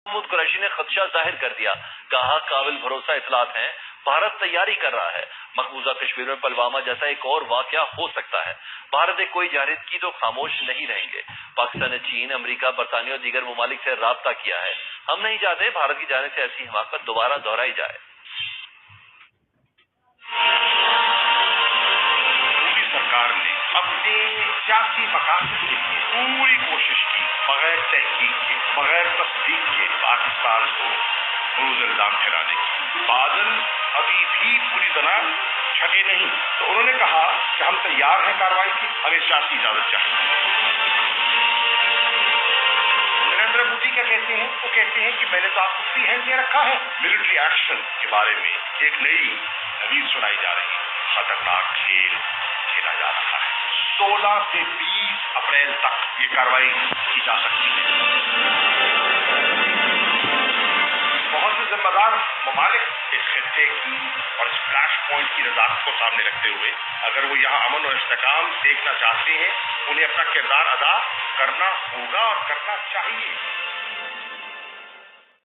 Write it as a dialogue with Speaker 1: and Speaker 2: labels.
Speaker 1: محمود قریشی نے خدشہ ظاہر کر دیا، کہا قابل بھروسہ اطلاعات ہیں، بھارت تیاری کر رہا ہے، مقبوضہ کشمیر میں پلوامہ جیسا ایک اور واقعہ ہو سکتا ہے، بھارت ایک کوئی جارحیت کی تو خاموش نہیں رہیں گے۔ پاکستان نے چین، امریکہ، برطانیہ اور دیگر ممالک سے رابطہ کیا ہے، ہم نہیں چاہتے بھارت کی جانب سے ایسی حماقت دوبارہ دہرائی جائے۔
Speaker 2: مودی سرکار نے اپنے سیاسی مقاصد کے لیے پوری کوشش کی، بغیر تحقیق کے، بغیر تصدیق کے پاکستان کو مروز الزام ٹھہرانے کی۔ بادل ابھی بھی پوری طرح چھٹے نہیں، تو انہوں نے کہا کہ ہم تیار ہیں کارروائی کی، ہمیں سیاسی اجازت چاہیے۔ نریندر مودی کیا کہتے ہیں؟ وہ کہتے ہیں کہ میں نے تو آپ کو فری ہینڈ دے رکھا ہے۔ ملٹری ایکشن کے بارے میں ایک نئی نوید سنائی جا رہی ہے، خطرناک کھیل کھیلا جا رہا ہے۔ 16 سے 20 اپریل تک یہ کارروائی کی جا سکتی ہے۔ بہت سے ذمہ دار ممالک اس خطے کی اور اس فلیش پوائنٹ کی نزاکت کو سامنے رکھتے ہوئے اگر وہ یہاں امن اور استحکام دیکھنا چاہتے ہیں، انہیں اپنا کردار ادا کرنا ہوگا اور کرنا چاہیے۔